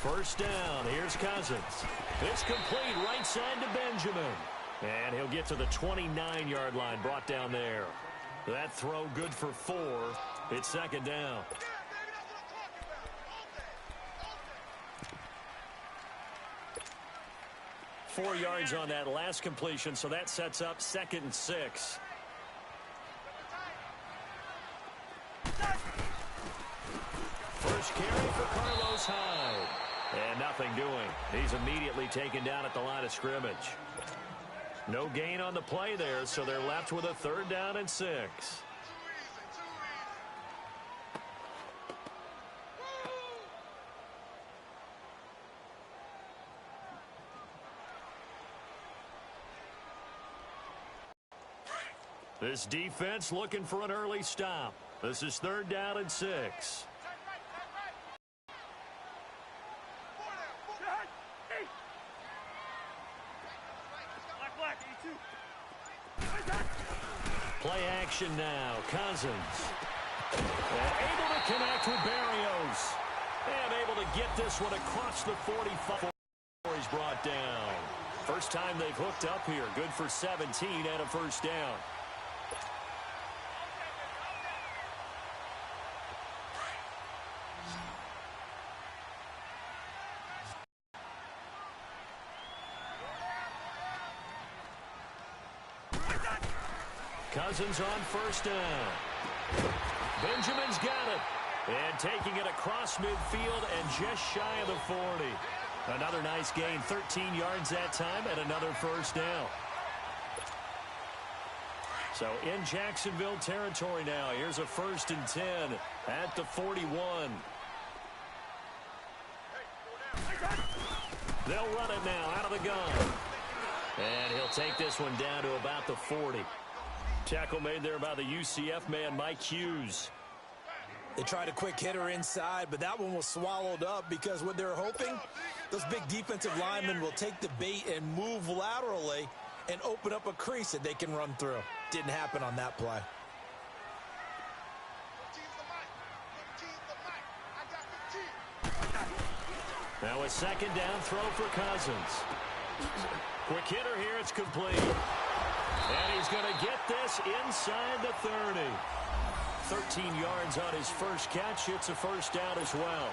First down. Here's Cousins. It's complete right side to Benjamin. And he'll get to the 29-yard line, brought down there. That throw good for 4. It's second down. Four yards on that last completion, so that sets up 2nd and 6. First carry for Carlos Hyde. And nothing doing. He's immediately taken down at the line of scrimmage. No gain on the play there, so they're left with a 3rd down and 6. This defense looking for an early stop. This is 3rd down and 6. Play action now. Cousins. And able to connect with Barrios. And able to get this one across the 45. He's brought down. First time they've hooked up here. Good for 17 and a first down. Cousins on first down. Benjamin's got it. And taking it across midfield and just shy of the 40. Another nice gain, 13 yards that time, and another first down. So in Jacksonville territory now. Here's a 1st and 10 at the 41. They'll run it now out of the gun. And he'll take this one down to about the 40. Tackle made there by the UCF man, Mike Hughes. They tried a quick hitter inside, but that one was swallowed up because what they're hoping, those big defensive linemen will take the bait and move laterally and open up a crease that they can run through. Didn't happen on that play. Now a 2nd down throw for Cousins. Quick hitter here, it's complete. And he's going to get this inside the 30. 13 yards on his first catch. It's a first down as well.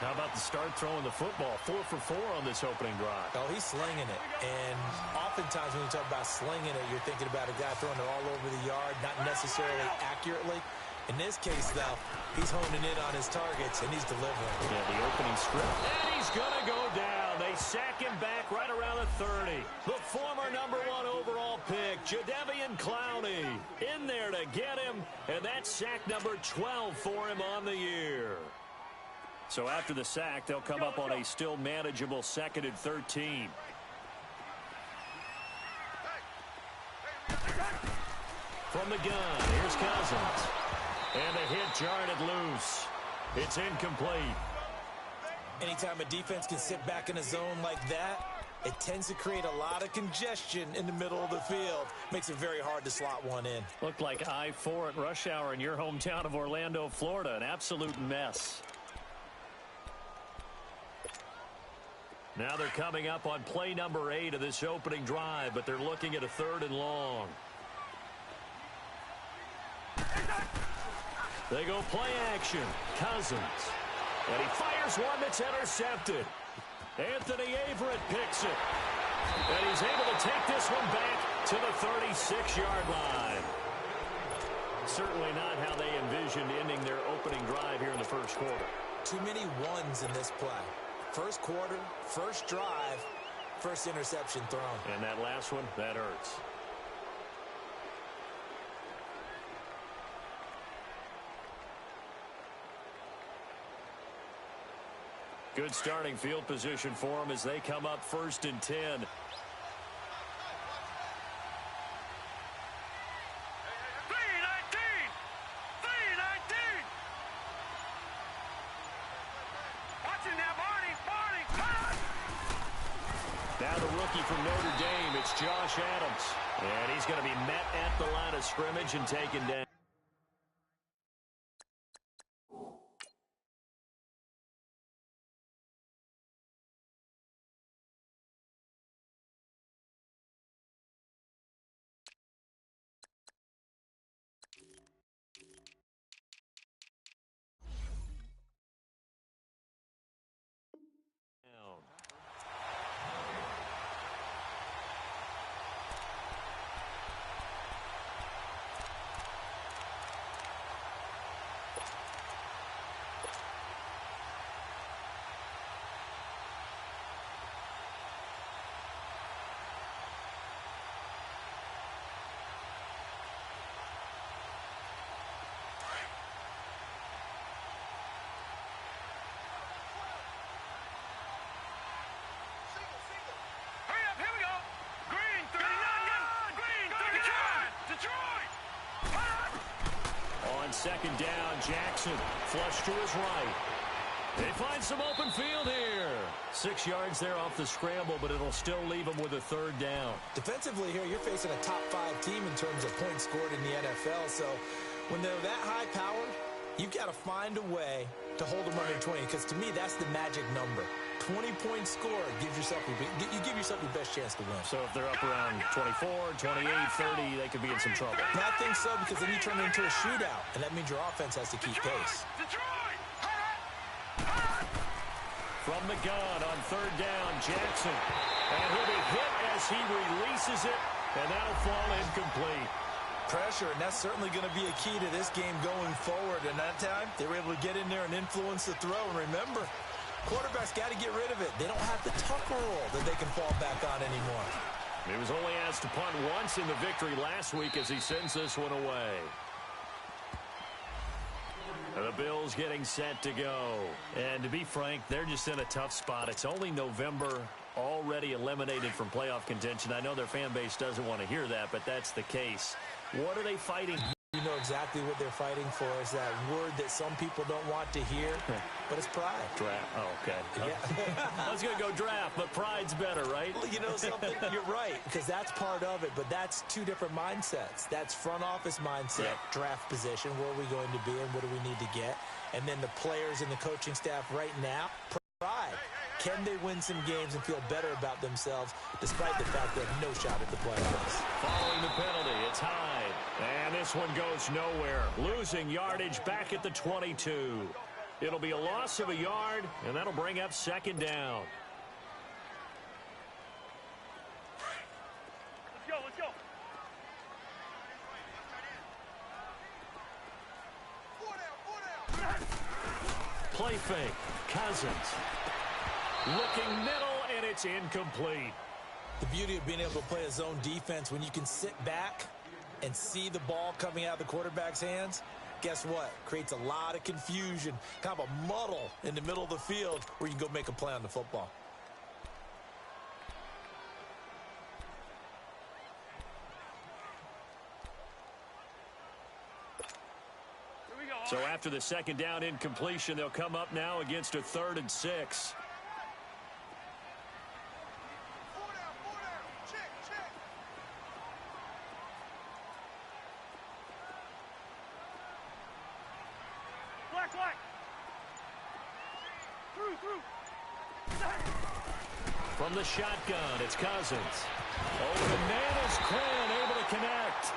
How about the start throwing the football? 4 for 4 on this opening drive. Oh, he's slinging it. And oftentimes when you talk about slinging it, you're thinking about a guy throwing it all over the yard, not necessarily accurately. In this case, though, he's honing in on his targets, and he's delivering. Yeah, the opening script. And he's going to go down. They sack him back right around the 30. The former #1 overall pick, Jadeveon Clowney, in there to get him. And that's sack number 12 for him on the year. So after the sack, they'll come up on a still manageable 2nd and 13. From the gun, here's Cousins. And the hit jarred it loose. It's incomplete. Anytime a defense can sit back in a zone like that, it tends to create a lot of congestion in the middle of the field. Makes it very hard to slot one in. Looked like I-4 at rush hour in your hometown of Orlando, Florida. An absolute mess. Now they're coming up on play number 8 of this opening drive, but they're looking at a 3rd and long. They go play action. Cousins. And he fires one that's intercepted. Anthony Averett picks it. And he's able to take this one back to the 36-yard line. Certainly not how they envisioned ending their opening drive here in the first quarter. Too many ones in this play. First quarter, first drive, first interception thrown. And that last one, that hurts. Good starting field position for them as they come up 1st and 10. Now the rookie from Notre Dame, it's Josh Adams. And he's going to be met at the line of scrimmage and taken down. second down. Jackson flush to his right. They find some open field here. 6 yards there off the scramble, but it'll still leave them with a third down. Defensively here, you're facing a top 5 team in terms of points scored in the NFL. So when they're that high-powered, you've got to find a way to hold them under 20, because to me, that's the magic number. 20 points scored gives yourself you give yourself your best chance to win. So if they're up around 24, 28, 30, they could be in some trouble. I think so, because then you turn it into a shootout, and that means your offense has to keep pace. From the gun on third down, Jackson. And he'll be hit as he releases it, and that'll fall incomplete. Pressure, and that's certainly going to be a key to this game going forward. And that time, they were able to get in there and influence the throw. And remember, quarterbacks got to get rid of it. They don't have the Tucker roll that they can fall back on anymore. He was only asked to punt once in the victory last week as he sends this one away. The Bills getting set to go. And to be frank, they're just in a tough spot. It's only November, already eliminated from playoff contention. I know their fan base doesn't want to hear that, but that's the case. What are they fighting? You know exactly what they're fighting for. Is that word that some people don't want to hear, but it's pride. Draft. Oh, okay. Yeah. I was going to go draft, but pride's better, right? Well, you know something? You're right, because that's part of it, but that's two different mindsets. That's front office mindset, draft position, where are we going to be and what do we need to get? And then the players and the coaching staff right now, pride. Can they win some games and feel better about themselves despite the fact they have no shot at the playoffs? Following the penalty, it's Hyde. And this one goes nowhere. Losing yardage back at the 22. It'll be a loss of a yard, and that'll bring up second down. Let's go. Play fake. Cousins. Looking middle, and it's incomplete. The beauty of being able to play a zone defense when you can sit back and see the ball coming out of the quarterback's hands, guess what? Creates a lot of confusion, kind of a muddle in the middle of the field where you can go make a play on the football. So after the second down incompletion, they'll come up now against a 3rd and 6. From the shotgun, it's Cousins. Oh, bananas Quinn able to connect.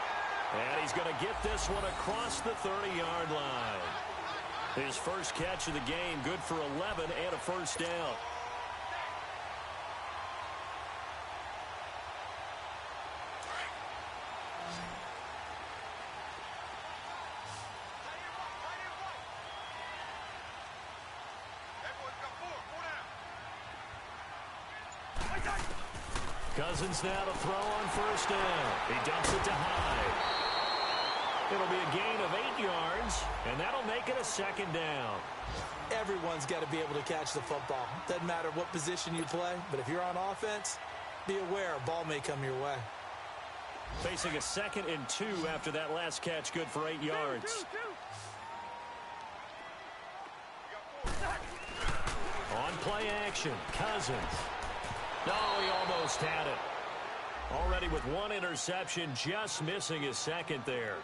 And he's going to get this one across the 30-yard line. His first catch of the game, good for 11 and a first down. Cousins now to throw on first down. He dumps it to Hyde. It'll be a gain of 8 yards, and that'll make it a second down. Everyone's got to be able to catch the football. Doesn't matter what position you play, but if you're on offense, be aware a ball may come your way. Facing a 2nd and 2 after that last catch, good for 8 yards. On play action, Cousins. No, he almost had it. Already with 1 interception, just missing his 2nd there.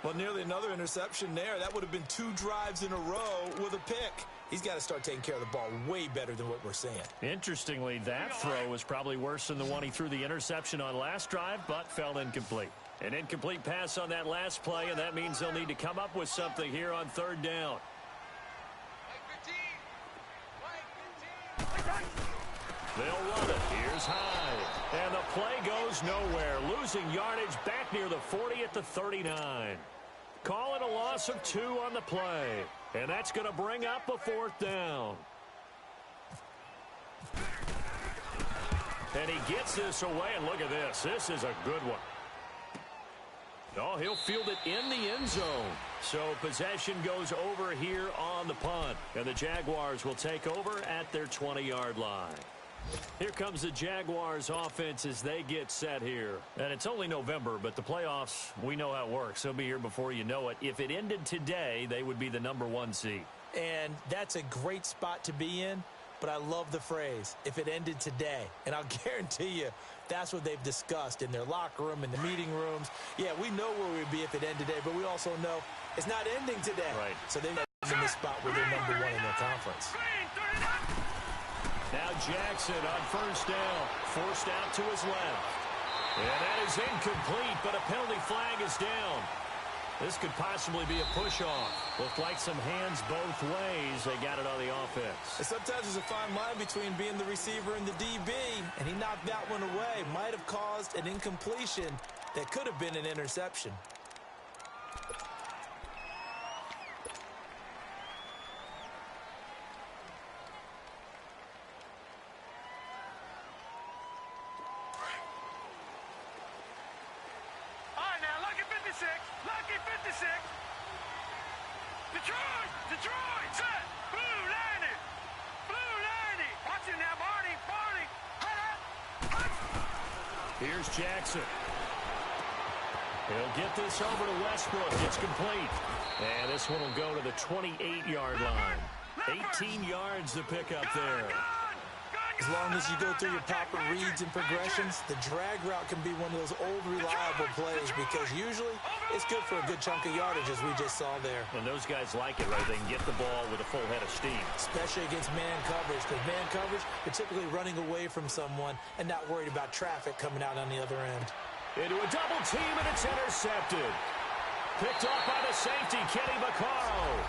Well, nearly another interception there. That would have been 2 drives in a row with a pick. He's got to start taking care of the ball way better than what we're seeing. Interestingly, that throw was probably worse than the one he threw the interception on last drive, but fell incomplete. An incomplete pass on that last play, and that means they'll need to come up with something here on 3rd down. They'll run it. Here's Hyde. And the play goes nowhere. Losing yardage back near the 40 at the 39. Call it a loss of 2 on the play. And that's going to bring up a 4th down. And he gets this away, and look at this. This is a good one. Oh, he'll field it in the end zone. So possession goes over here on the punt. And the Jaguars will take over at their 20-yard line. Here comes the Jaguars offense as they get set here. And it's only November, but the playoffs, we know how it works. They'll be here before you know it. If it ended today, they would be the #1 seed. And that's a great spot to be in, but I love the phrase, if it ended today. And I'll guarantee you, that's what they've discussed in their locker room, in the meeting rooms. Yeah, we know where we'd be if it ended today, but we also know it's not ending today. Right. So they're in the spot where they're #1 in their conference. Now Jackson on first down, forced out to his left. And that is incomplete, but a penalty flag is down. This could possibly be a push-off. Looked like some hands both ways. They got it on the offense. And sometimes there's a fine line between being the receiver and the DB, and he knocked that one away. Might have caused an incompletion that could have been an interception. Lucky 56. Detroit, set. Blue landing. Watch it now, Barney. Here's Jackson. He'll get this over to Westbrook. It's complete. And this one will go to the 28-yard line. 18 yards to pick up there. As long as you go through your proper reads and progressions, the drag route can be one of those old reliable plays because usually it's good for a good chunk of yardage, as we just saw there. And those guys like it, right? They can get the ball with a full head of steam. Especially against man coverage, because man coverage, they're typically running away from someone and not worried about traffic coming out on the other end. Into a double team, and it's intercepted. Picked off by the safety, Kenny Vaccaro.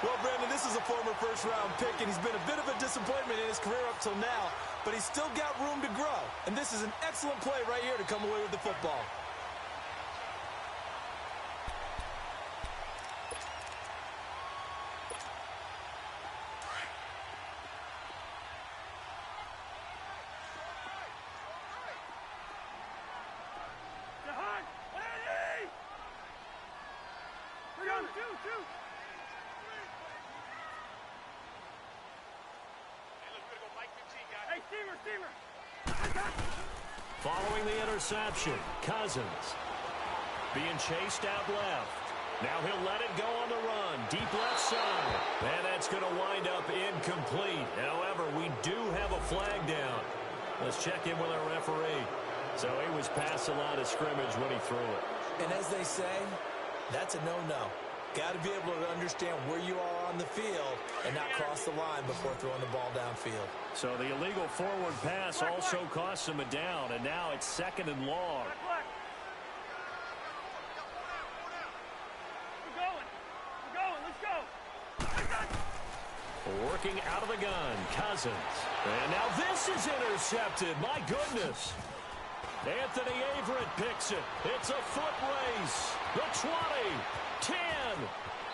Well, Brandon, this is a former first-round pick, and he's been a bit of a disappointment in his career up till now, but he's still got room to grow. And this is an excellent play right here to come away with the football. Following the interception, Cousins being chased out left. Now he'll let it go on the run. Deep left side. And that's going to wind up incomplete. However, we do have a flag down. Let's check in with our referee. So he was past the line of scrimmage when he threw it. And as they say, that's a no-no. Got to be able to understand where you are on the field and not cross the line before throwing the ball downfield. So the illegal forward pass also costs him a down, and now it's 2nd and long. We're going. Let's go. Working out of the gun, Cousins. And now this is intercepted. My goodness. Anthony Averett picks it. It's a foot race. The 20, 10,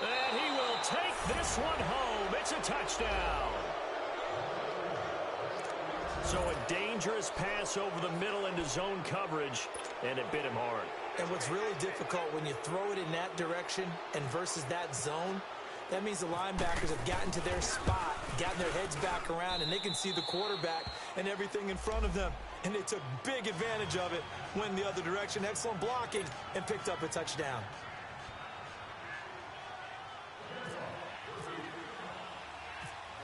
and he will take this one home. It's a touchdown. So a dangerous pass over the middle into zone coverage, and it bit him hard. And what's really difficult when you throw it in that direction and versus that zone, that means the linebackers have gotten to their spot, gotten their heads back around, and they can see the quarterback and everything in front of them. And they took big advantage of it, went the other direction, excellent blocking, and picked up a touchdown.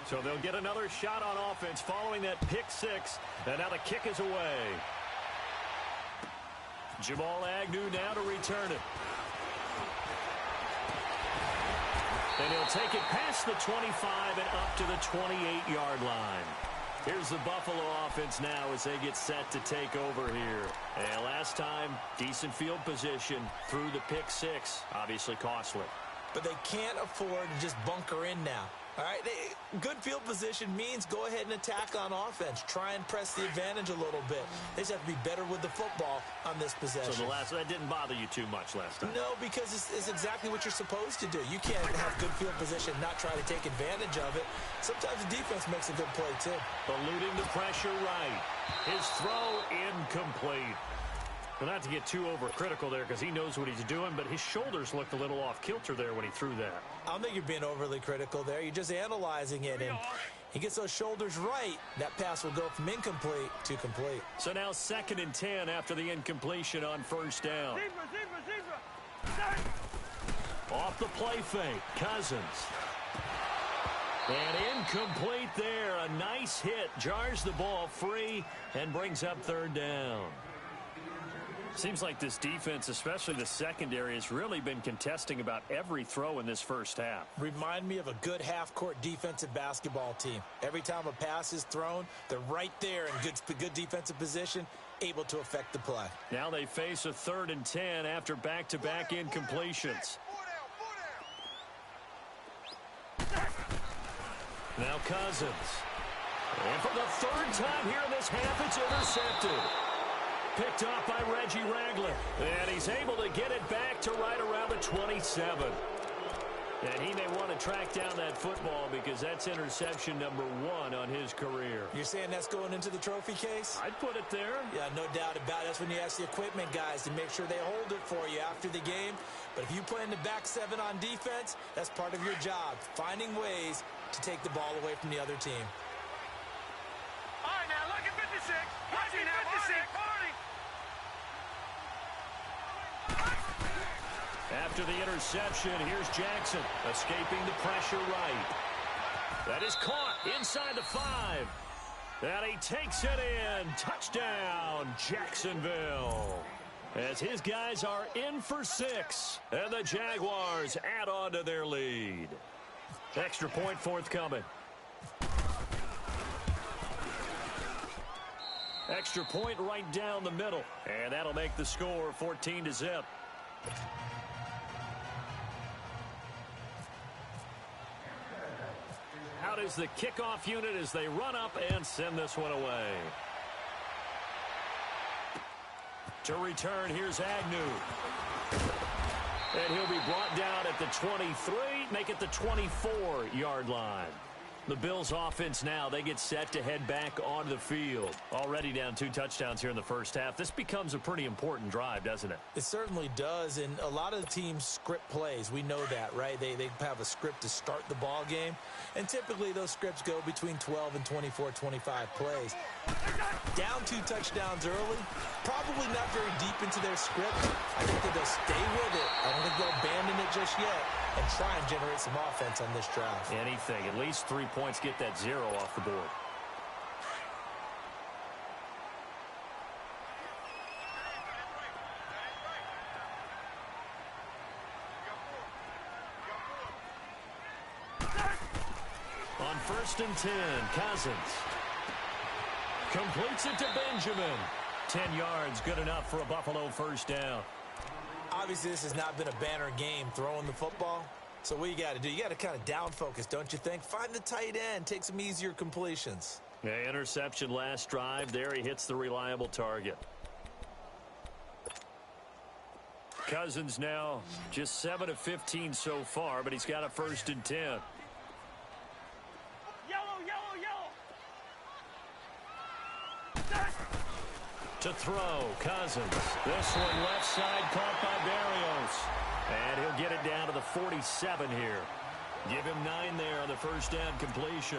So they'll get another shot on offense following that pick six, and now the kick is away. Jamal Agnew now to return it. And he'll take it past the 25 and up to the 28-yard line. Here's the Buffalo offense now as they get set to take over here. And last time, decent field position through the pick six. Obviously costly. But they can't afford to just bunker in now. All right, good field position means go ahead and attack on offense. Try and press the advantage a little bit. They just have to be better with the football on this possession. So that didn't bother you too much last time? No, because it's exactly what you're supposed to do. You can't have good field position, not try to take advantage of it. Sometimes the defense makes a good play, too. Eluding the pressure right. His throw incomplete. Well, not to get too overcritical there because he knows what he's doing, but his shoulders looked a little off kilter there when he threw that. I don't think you're being overly critical there. You're just analyzing it, and he gets those shoulders right. That pass will go from incomplete to complete. So now 2nd and 10 after the incompletion on first down. Off the play fake, Cousins. And incomplete there. A nice hit. Jars the ball free and brings up 3rd down. Seems like this defense, especially the secondary, has really been contesting about every throw in this first half. Remind me of a good half-court defensive basketball team. Every time a pass is thrown, they're right there in good defensive position, able to affect the play. Now they face a 3rd and 10 after back-to-back incompletions. Now Cousins. And for the 3rd time here in this half, it's intercepted. Picked off by Reggie Ragland. And he's able to get it back to right around the 27. And he may want to track down that football because that's interception number 1 on his career. You're saying that's going into the trophy case? I'd put it there. Yeah, no doubt about it. That's when you ask the equipment guys to make sure they hold it for you after the game. But if you play in the back 7 on defense, that's part of your job, finding ways to take the ball away from the other team. All right, now look at 56. Watch it now, 56. After the interception, here's Jackson escaping the pressure right. That is caught inside the 5. And he takes it in. Touchdown, Jacksonville. As his guys are in for 6. And the Jaguars add on to their lead. Extra point forthcoming. Extra point right down the middle. And that'll make the score 14-0. Out is the kickoff unit as they run up and send this one away. To return, here's Agnew. And he'll be brought down at the 23, make it the 24-yard line. The Bills offense now, they get set to head back onto the field. Already down 2 touchdowns here in the first half. This becomes a pretty important drive, doesn't it? It certainly does, and a lot of the teams script plays. We know that, right? They have a script to start the ball game, and typically those scripts go between 12 and 24, 25 plays. Down 2 touchdowns early, probably not very deep into their script. I think that they'll stay with it. I don't think they'll abandon it just yet and try and generate some offense on this drive. Anything. At least 3 points, get that 0 off the board. On 1st and 10, Cousins completes it to Benjamin. 10 yards, good enough for a Buffalo first down. Obviously, this has not been a banner game throwing the football. So what you got to do, you got to kind of down focus, don't you think? Find the tight end, take some easier completions. Yeah, interception last drive. There he hits the reliable target. Cousins now just 7 of 15 so far, but he's got a 1st and 10. Yellow, yellow, yellow. To throw, Cousins. This one left side caught by Barrios. And he'll get it down to the 47 here. Give him 9 there on the first down completion.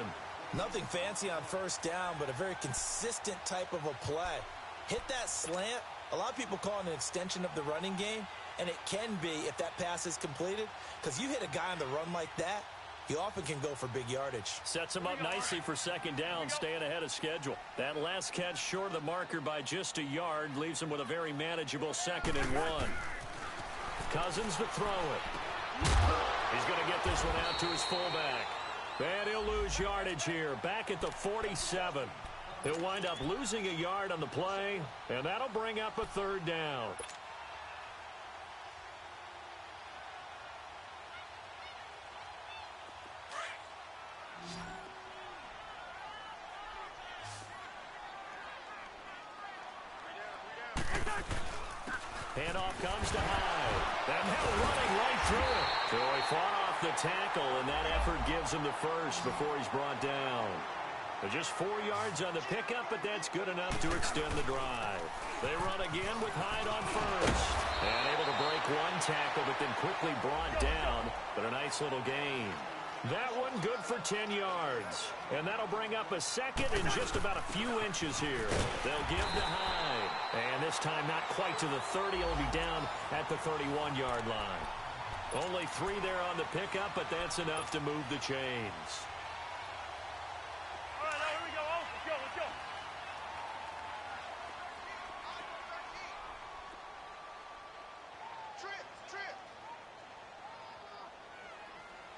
Nothing fancy on first down, but a very consistent type of a play. Hit that slant. A lot of people call it an extension of the running game, and it can be if that pass is completed, because you hit a guy on the run like that, he often can go for big yardage. Sets him up nicely for 2nd down, staying ahead of schedule. That last catch short of the marker by just a yard leaves him with a very manageable 2nd and 1. Cousins to throw it. He's going to get this one out to his fullback. And he'll lose yardage here, back at the 47. He'll wind up losing a yard on the play, and that'll bring up a 3rd down. Handoff comes to Hyde. And Hill running right through it. So he fought off the tackle, and that effort gives him the first before he's brought down. They're just 4 yards on the pickup, but that's good enough to extend the drive. They run again with Hyde on first. And able to break one tackle, but then quickly brought down. But a nice little gain. That one good for 10 yards. And that'll bring up a second in just about a few inches here. They'll give to Hyde. And this time not quite to the 30. It'll be down at the 31-yard line. Only 3 there on the pickup, but that's enough to move the chains. All right, here we go. Let's go, let's go. Trip.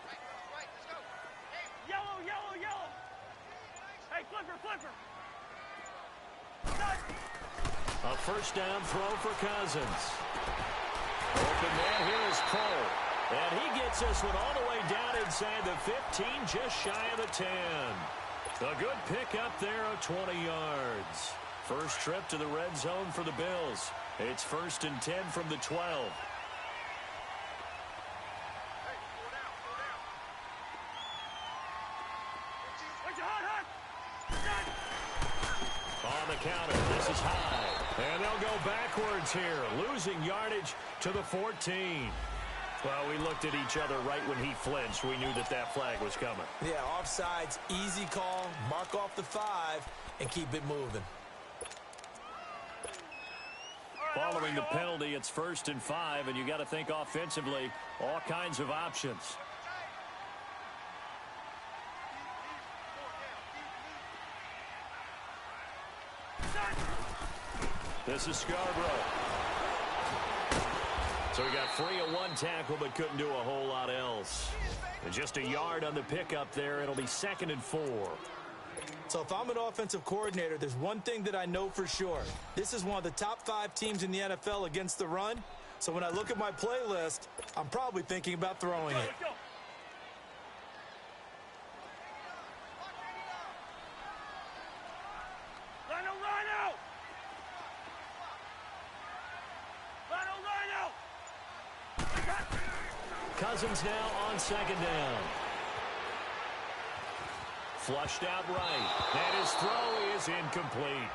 Right, let's go. Yellow. Hey, flipper. A first down throw for Cousins. Open man here is Cole. And he gets this one all the way down inside the 15, just shy of the 10. A good pick up there of 20 yards. First trip to the red zone for the Bills. It's 1st and 10 from the 12. On the counter, this is Hyde. And they'll go backwards here, losing yardage to the 14. Well, we looked at each other right when he flinched. We knew that flag was coming. Yeah, offsides, easy call, mark off the 5, and keep it moving. Following the penalty, it's 1st and 5, and you got to think offensively, all kinds of options. This is Scarborough. So he got free of one tackle, but couldn't do a whole lot else. And just a yard on the pickup there. It'll be 2nd and 4. So if I'm an offensive coordinator, there's one thing that I know for sure. This is one of the top 5 teams in the NFL against the run. So when I look at my playlist, I'm probably thinking about throwing it. Cousins now on 2nd down. Flushed out right. And his throw is incomplete.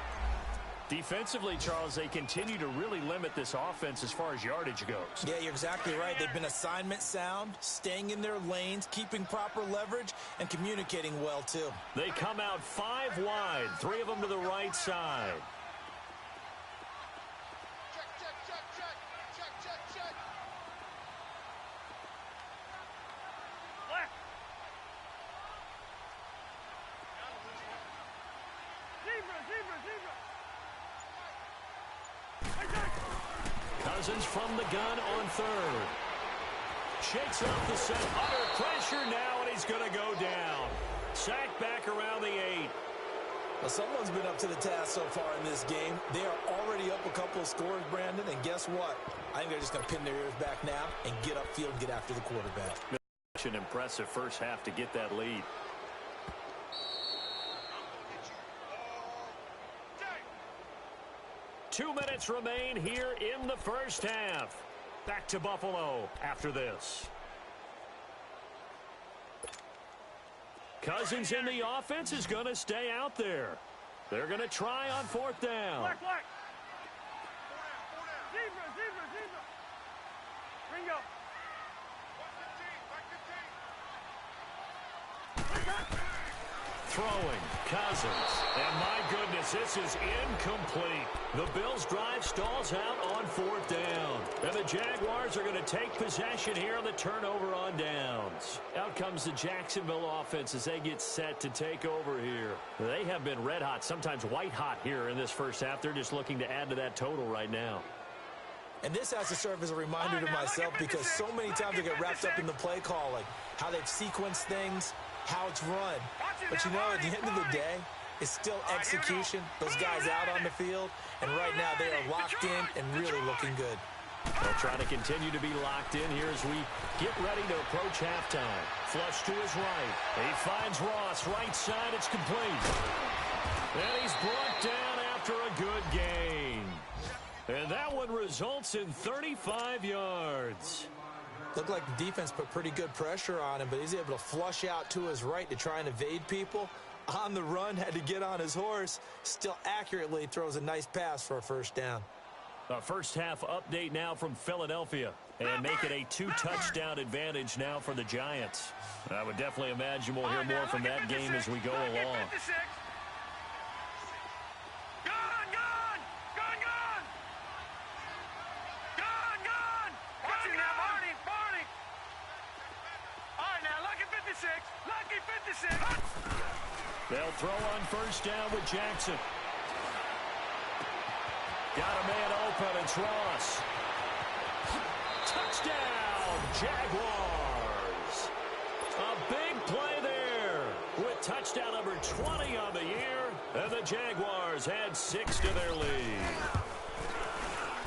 Defensively, Charles, they continue to really limit this offense as far as yardage goes. Yeah, you're exactly right. They've been assignment sound, staying in their lanes, keeping proper leverage, and communicating well, too. They come out 5 wide, 3 of them to the right side. Cousins from the gun on 3rd. Shakes off the set. Under pressure now, and he's going to go down. Sacked back around the 8. Well, someone's been up to the task so far in this game. They are already up a couple of scores, Brandon, and guess what? I think they're just going to pin their ears back now and get upfield and get after the quarterback. An impressive first half to get that lead. Two minutes remain here in the first half. Back to Buffalo after this. Cousins in the offense is going to stay out there. They're going to try on 4th down. Black. Zebra. Ringo. Throwing, Cousins. And my goodness, this is incomplete. The Bills' drive stalls out on 4th down. And the Jaguars are going to take possession here on the turnover on downs. Out comes the Jacksonville offense as they get set to take over here. They have been red hot, sometimes white hot here in this first half. They're just looking to add to that total right now. And this has to serve as a reminder to myself because so many times I get wrapped up in the play calling, how they've sequenced things, how it's run. But you know, at the end of the day, it's still execution. Those guys out on the field, and right now they are locked in and really looking good. They'll try to continue to be locked in here as we get ready to approach halftime. Flush to his right. He finds Ross, right side, it's complete. And he's brought down after a good gain. And that one results in 35 yards. Looked like the defense put pretty good pressure on him, but he's able to flush out to his right to try and evade people. on the run, had to get on his horse, still accurately throws a nice pass for a first down. A first half update now from Philadelphia, and make it a 2-touchdown advantage now for the Giants. I would definitely imagine we'll hear more from that game as we go along. Lucky 56. They'll throw on first down with Jackson. Got a man open. It's Ross. Touchdown, Jaguars. A big play there with touchdown number 20 on the year. And the Jaguars had 6 to their lead.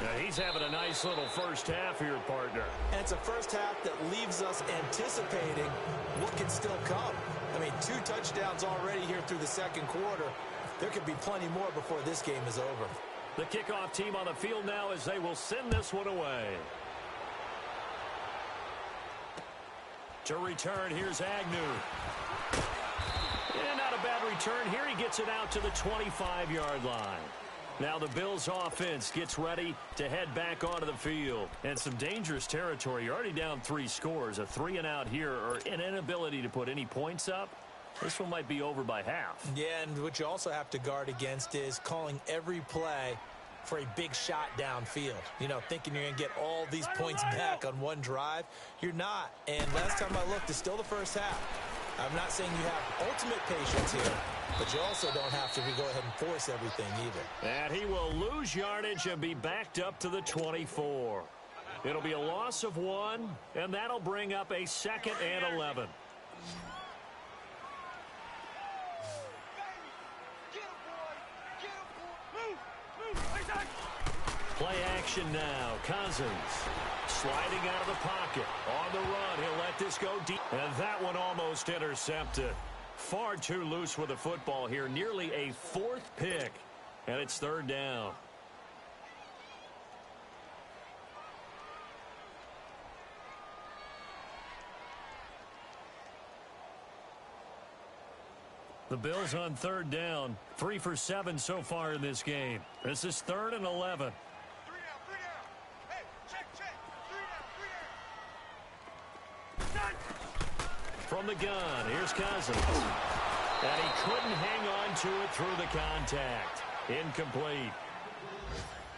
Now he's having a nice little first half here, partner. And it's a first half that leaves us anticipating what can still come. I mean, 2 touchdowns already here through the second quarter. There could be plenty more before this game is over. The kickoff team on the field now as they will send this one away. To return, here's Agnew. And not a bad return. Here he gets it out to the 25-yard line. Now the Bills offense gets ready to head back onto the field. And some dangerous territory. You're already down 3 scores. A 3-and-out here or an inability to put any points up. This one might be over by half. Yeah, and what you also have to guard against is calling every play for a big shot downfield. You know, thinking you're going to get all these points back on one drive. You're not. And last time I looked, it's still the first half. I'm not saying you have ultimate patience here, but you also don't have to go ahead and force everything either. And he will lose yardage and be backed up to the 24. It'll be a loss of 1, and that'll bring up a 2nd and 11. Play action now. Cousins sliding out of the pocket. On the run, he'll let this go deep. And that one almost intercepted. Far too loose with the football here. Nearly a 4th pick. And it's 3rd down. The Bills on 3rd down. 3 for 7 so far in this game. This is 3rd and 11. From the gun, here's Cousins. And he couldn't hang on to it through the contact. Incomplete.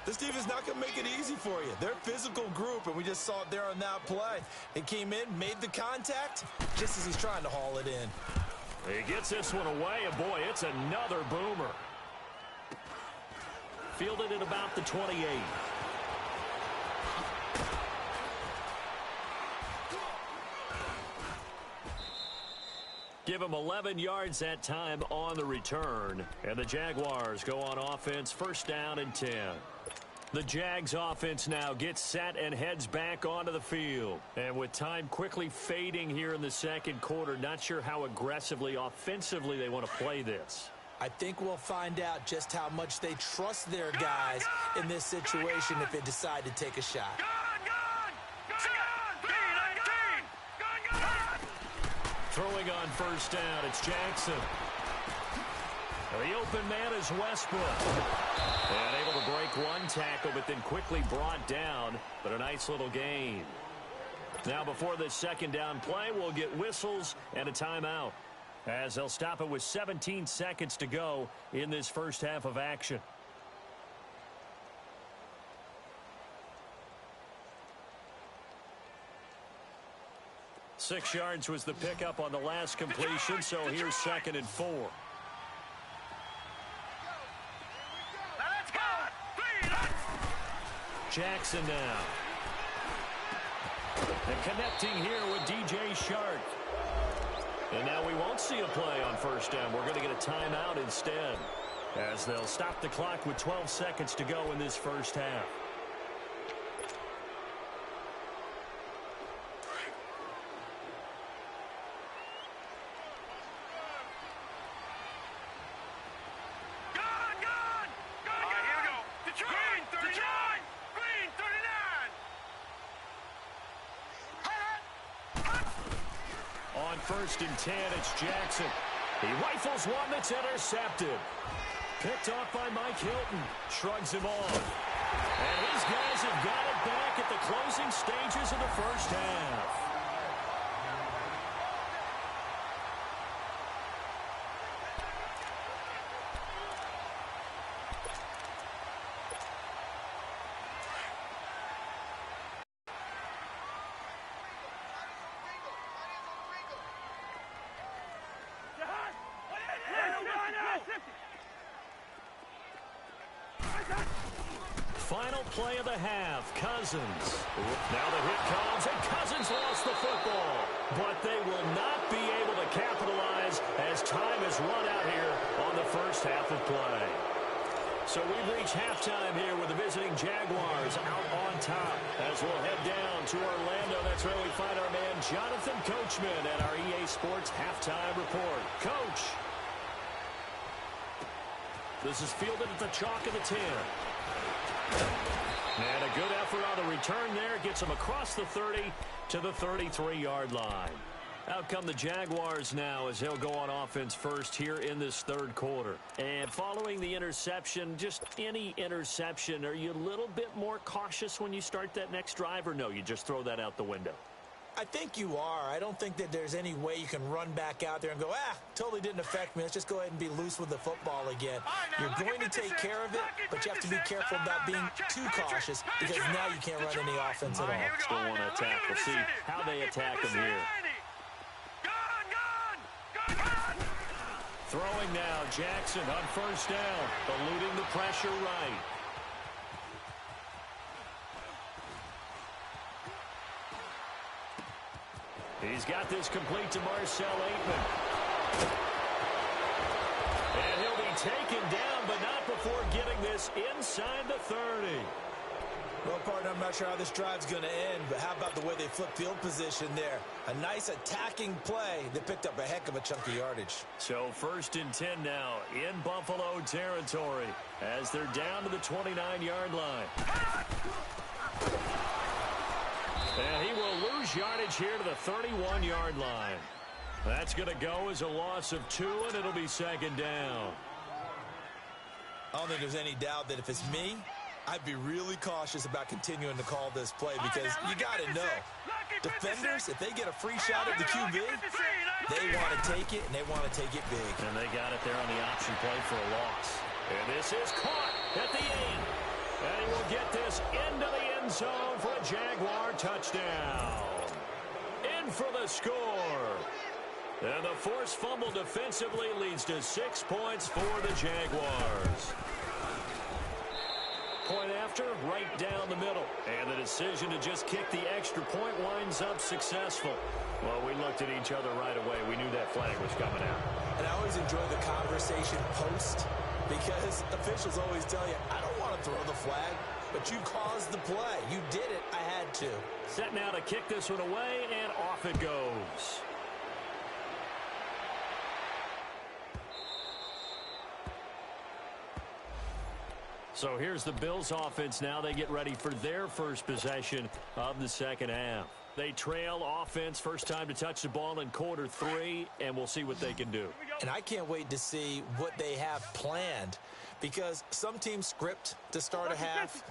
This defense is not going to make it easy for you. They're a physical group, and we just saw it there on that play. They came in, made the contact, just as he's trying to haul it in. He gets this one away, and boy, it's another boomer. Fielded at about the 28. Give him 11 yards that time on the return. And the Jaguars go on offense, 1st down and 10. The Jags offense now gets set and heads back onto the field. And with time quickly fading here in the second quarter, not sure how aggressively, offensively they want to play this. I think we'll find out just how much they trust their guys in this situation if they decide to take a shot. Throwing on 1st down, it's Jackson. The open man is Westbrook. And able to break one tackle, but then quickly brought down. But a nice little gain. Now before this 2nd down play, we'll get whistles and a timeout, as they'll stop it with 17 seconds to go in this first half of action. Six yards was the pickup on the last completion, so here's 2nd and 4. Jackson now. And connecting here with DJ Shark. And now we won't see a play on 1st down. We're going to get a timeout instead, as they'll stop the clock with 12 seconds to go in this first half. On 1st and 10, it's Jackson. He rifles one that's intercepted. Picked off by Mike Hilton. Shrugs him off. And his guys have got it back at the closing stages of the first half. Final play of the half, Cousins. Now the hit comes, and Cousins lost the football. But they will not be able to capitalize as time has run out here on the first half of play. So we've reached halftime here with the visiting Jaguars out on top. As we'll head down to Orlando, that's where we find our man Jonathan Coachman at our EA Sports Halftime Report. Coach. This is fielded at the chalk of the 10. And a good effort on the return there. Gets him across the 30 to the 33-yard line. Out come the Jaguars now as he'll go on offense first here in this third quarter. And following the interception, just any interception, are you a little bit more cautious when you start that next drive, or no, you just throw that out the window? I think you are. I don't think that there's any way you can run back out there and go, totally didn't affect me. Let's just go ahead and be loose with the football again. You're going to take care of it, but you have to be careful about being too cautious because now you can't run any offense at all. Still want to attack. We'll see how they attack him here. Throwing now, Jackson on first down, eluding the pressure right. He's got this complete to Marcel Aitman. And he'll be taken down, but not before getting this inside the 30. Well, partner, I'm not sure how this drive's going to end, but how about the way they flip field position there? A nice attacking play that picked up a heck of a chunk of yardage. So 1st and 10 now in Buffalo territory as they're down to the 29-yard line. And he will lose yardage here to the 31-yard line. That's going to go as a loss of 2, and it'll be 2nd down. I don't think there's any doubt that if it's me, I'd be really cautious about continuing to call this play because you got to know, defenders, if they get a free shot at the QB, they want to take it, and they want to take it big. And they got it there on the option play for a loss. And this is caught at the end. And he will get this into the end zone for a Jaguar touchdown. In for the score. And the forced fumble defensively leads to 6 points for the Jaguars. Point after, right down the middle. And the decision to just kick the extra point winds up successful. Well, we looked at each other right away. We knew that flag was coming out. And I always enjoy the conversation post because officials always tell you, I don't want to throw the flag, but you caused the play. You did it. I had to. Set now to kick this one away, and off it goes. So here's the Bills offense now. They get ready for their first possession of the second half. They trail offense, first time to touch the ball in quarter 3, and we'll see what they can do. And I can't wait to see what they have planned because some teams script to start a half.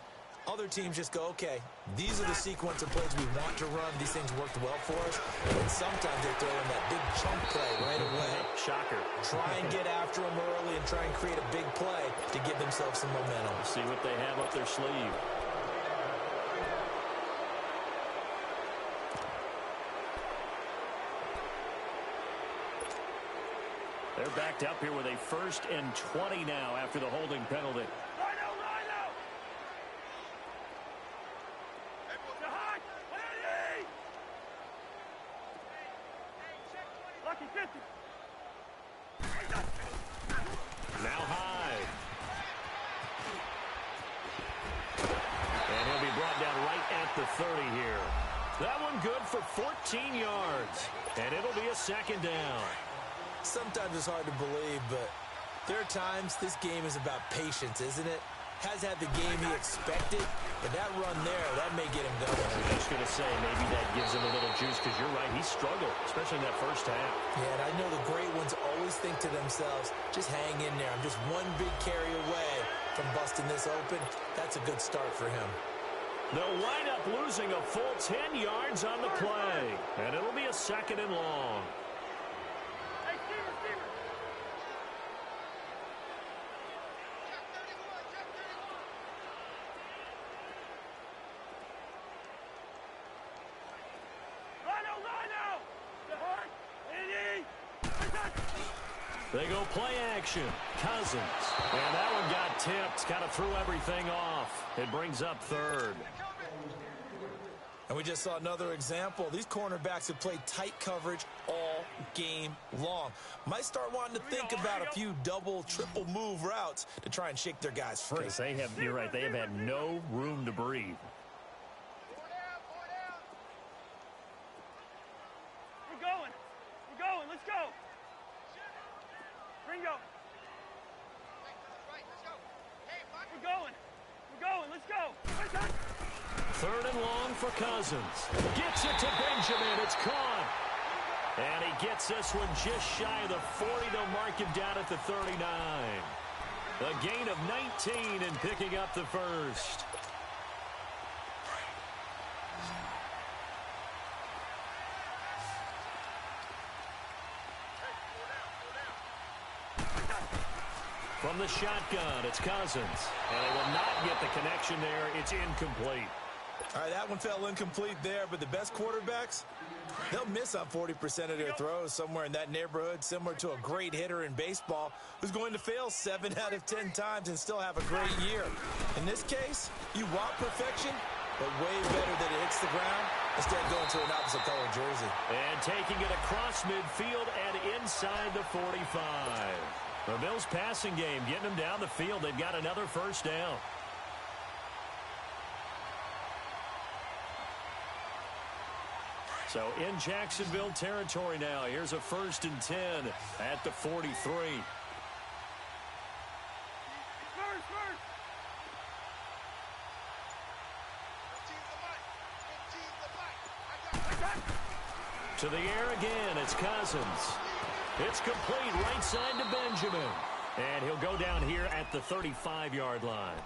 Other teams just go, okay, these are the sequence of plays we want to run. These things worked well for us. But sometimes they throw in that big chunk play right away. Shocker. Try and get after them early and try and create a big play to give themselves some momentum. See what they have up their sleeve. They're backed up here with a 1st and 20 now after the holding penalty. Now high. And he'll be brought down right at the 30 here. That one good for 14 yards. And it'll be a 2nd down. Sometimes it's hard to believe, but there are times this game is about patience, isn't it? has had the game he expected, but that run there, that may get him going. I was just going to say, maybe that gives him a little juice, because you're right, he struggled, especially in that first half. Yeah, and I know the great ones always think to themselves, just hang in there. I'm just one big carry away from busting this open. That's a good start for him. They'll wind up losing a full 10 yards on the play, and it'll be a 2nd and long. Hey, Steven. Rhino! They go play action. Cousins. And that one got tipped. Kind of threw everything off. It brings up 3rd. And we just saw another example. These cornerbacks have played tight coverage all game long. Might start wanting to think about a few double, triple move routes to try and shake their guys free. You're right, they have had no room to breathe. We're going. Let's go. Ringo. We're going. Let's go. 3rd and long for Cousins. Gets it to Benjamin. It's caught. And he gets this one just shy of the 40. They'll mark him down at the 39. A gain of 19 and picking up the first. From the shotgun, it's Cousins. And they will not get the connection there. It's incomplete. All right, that one fell incomplete there, but the best quarterbacks, they'll miss on 40% of their throws, somewhere in that neighborhood, similar to a great hitter in baseball who's going to fail 7 out of 10 times and still have a great year. In this case, you want perfection, but way better that it hits the ground instead of going to an opposite color jersey. And taking it across midfield and inside the 45. The Bills passing game, getting them down the field. They've got another first down. So in Jacksonville territory now. Here's a 1st and 10 at the 43. To the air again, it's Cousins. It's complete right side to Benjamin. And he'll go down here at the 35-yard line.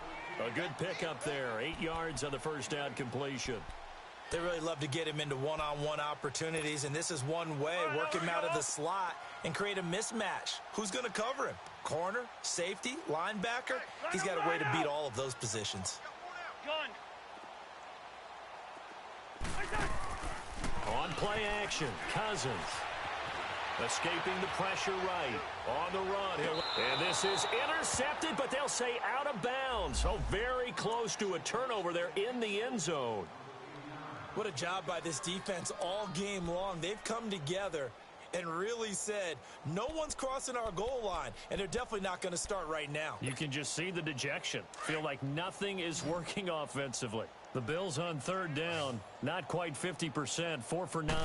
A good pickup there. 8 yards on the first down completion. They really love to get him into one-on-one opportunities, and this is one way. Work him out of the slot and create a mismatch. Who's going to cover him? Corner, safety, linebacker? He's got a way to beat all of those positions. On play action, Cousins. Escaping the pressure right. On the run. And this is intercepted, but they'll say out of bounds. So very close to a turnover there in the end zone. What a job by this defense all game long. They've come together and really said, no one's crossing our goal line, and they're definitely not going to start right now. You can just see the dejection. Feel like nothing is working offensively. The Bills on 3rd down, not quite 50%, 4 for 9.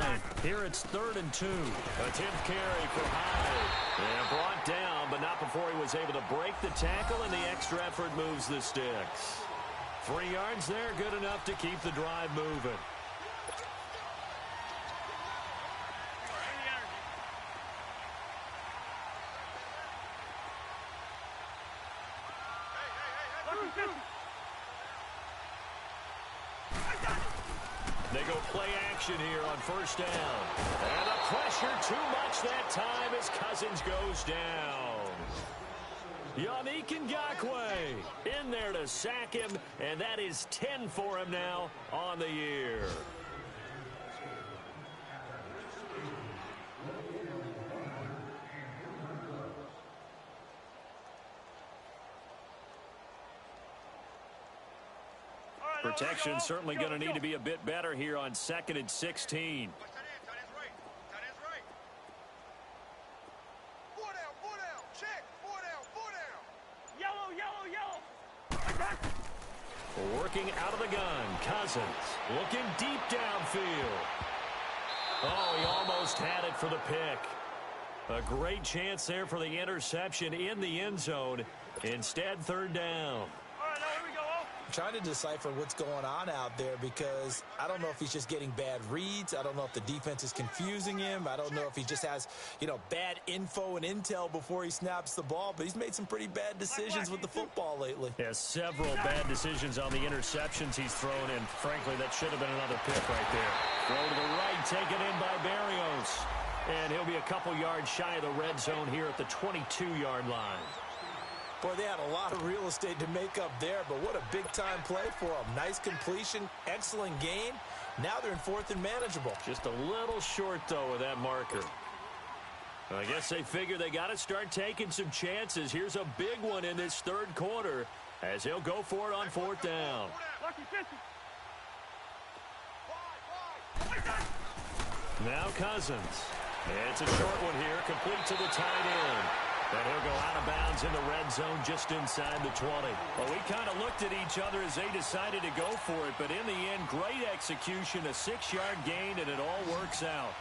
Here it's 3rd and 2. A 10th carry for Hyde. And brought down, but not before he was able to break the tackle, and the extra effort moves the sticks. 3 yards there, good enough to keep the drive moving. They go play action here on 1st down. And the pressure too much that time as Cousins goes down. Yannick Ngakoue in there to sack him, and that is 10 for him now on the year. Protection certainly going to need to be a bit better here on 2nd and 16. Working out of the gun, Cousins looking deep downfield. Oh, he almost had it for the pick. A great chance there for the interception in the end zone. Instead, 3rd down. All right, trying to decipher what's going on out there because I don't know if he's just getting bad reads. I don't know if the defense is confusing him. I don't know if he just has, bad info and intel before he snaps the ball. But he's made some pretty bad decisions with the football lately. Yeah, several bad decisions on the interceptions he's thrown, and frankly, that should have been another pick right there. Throw to the right, taken in by Barrios. And he'll be a couple yards shy of the red zone here at the 22-yard line. Boy, they had a lot of real estate to make up there, but what a big-time play for them. Nice completion, excellent game. Now they're in fourth and manageable. Just a little short, though, with that marker. I guess they figure they got to start taking some chances. Here's a big one in this third quarter as he'll go for it on fourth down. Now Cousins. It's a short one here, complete to the tight end. And he'll go out of bounds in the red zone just inside the 20. Well, we kind of looked at each other as they decided to go for it, but in the end, great execution, a 6-yard gain, and it all works out.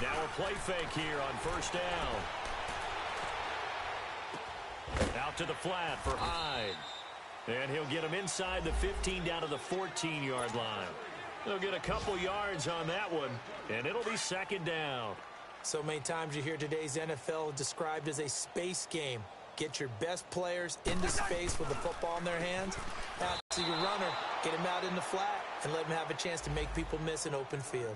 Now a play fake here on first down. Out to the flat for Hyde. And he'll get him inside the 15 down to the 14-yard line. They'll get a couple yards on that one, and it'll be second down. So many times you hear today's NFL described as a space game. Get your best players into space with the football in their hands. Now to your runner, get him out in the flat, and let him have a chance to make people miss an open field.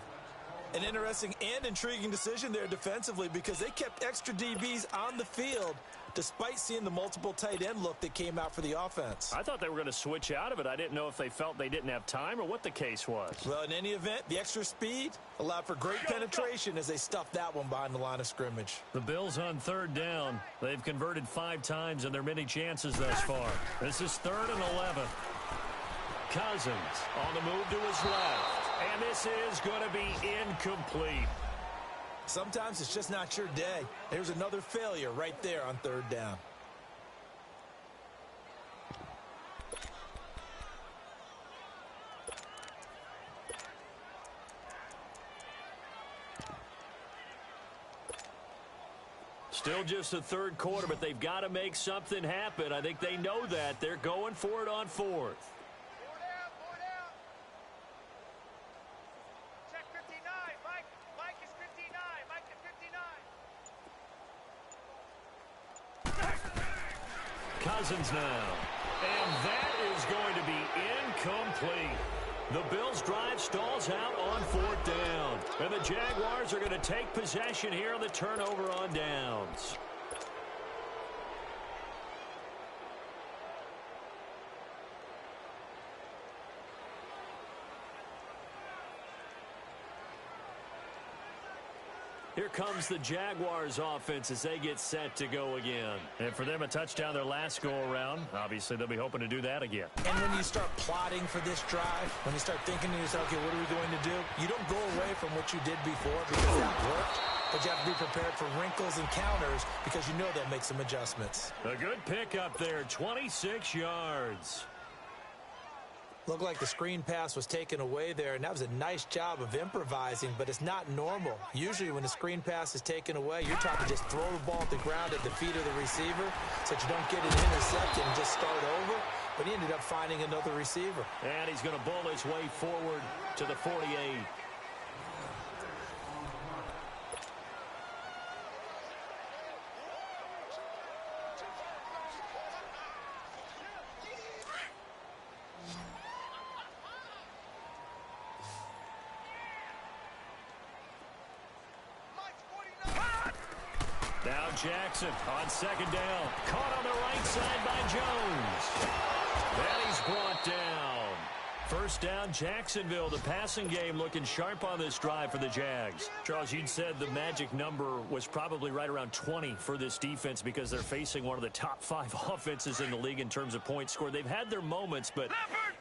An interesting and intriguing decision there defensively because they kept extra DBs on the field despite seeing the multiple tight end look that came out for the offense. I thought they were going to switch out of it. I didn't know if they felt they didn't have time or what the case was. Well, in any event, the extra speed allowed for great penetration as they stuffed that one behind the line of scrimmage. The Bills on third down. They've converted 5 times in their many chances thus far. This is 3rd and 11. Cousins on the move to his left. And this is going to be incomplete. Sometimes it's just not your day. There's another failure right there on third down. Still just the third quarter, but they've got to make something happen. I think they know that. They're going for it on fourth. Cousins now. And that is going to be incomplete. The Bills' drive stalls out on fourth down. And the Jaguars are going to take possession here on the turnover on downs. Here comes the Jaguars offense as they get set to go again. And for them, a touchdown their last go-around. Obviously, they'll be hoping to do that again. And when you start plotting for this drive, when you start thinking to yourself, okay, what are we going to do? You don't go away from what you did before because that worked. But you have to be prepared for wrinkles and counters because you know they'll make some adjustments. A good pickup there, 26 yards. Looked like the screen pass was taken away there, and that was a nice job of improvising, but it's not normal. Usually when the screen pass is taken away, you're trying to just throw the ball at the ground at the feet of the receiver so that you don't get it intercepted and just start over. But he ended up finding another receiver. And he's going to bull his way forward to the 48. Now Jackson on second down. Caught on the right side by Jones. And he's brought down. First down, Jacksonville. The passing game looking sharp on this drive for the Jags. Charles, you'd said the magic number was probably right around 20 for this defense because they're facing one of the top 5 offenses in the league in terms of points scored. They've had their moments, but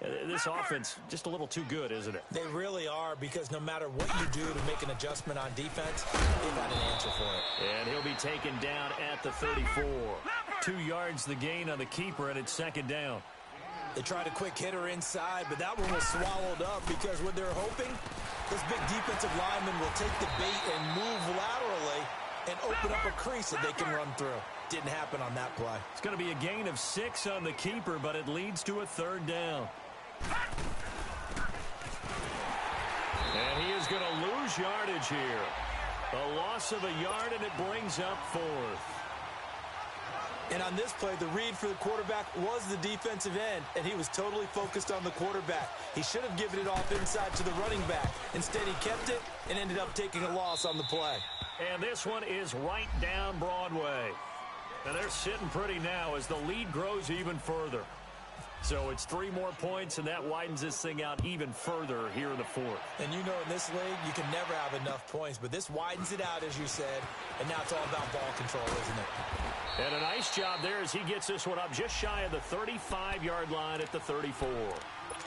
this offense just a little too good, isn't it? They really are because no matter what you do to make an adjustment on defense, they've got an answer for it. And he'll be taken down at the 34. 2 yards the gain on the keeper, and it's second down. They tried a quick hitter inside, but that one was swallowed up because what they're hoping, this big defensive lineman will take the bait and move laterally and open up a crease that they can run through. Didn't happen on that play. It's going to be a gain of 6 on the keeper, but it leads to a 3rd down. And he is going to lose yardage here. A loss of a yard, and it brings up 4th. And on this play, the read for the quarterback was the defensive end, and he was totally focused on the quarterback. He should have given it off inside to the running back. Instead, he kept it and ended up taking a loss on the play. And this one is right down Broadway. And they're sitting pretty now as the lead grows even further. So it's 3 more points, and that widens this thing out even further here in the 4th. And you know in this league, you can never have enough points, but this widens it out, as you said, and now it's all about ball control, isn't it? And a nice job there as he gets this one up just shy of the 35-yard line at the 34.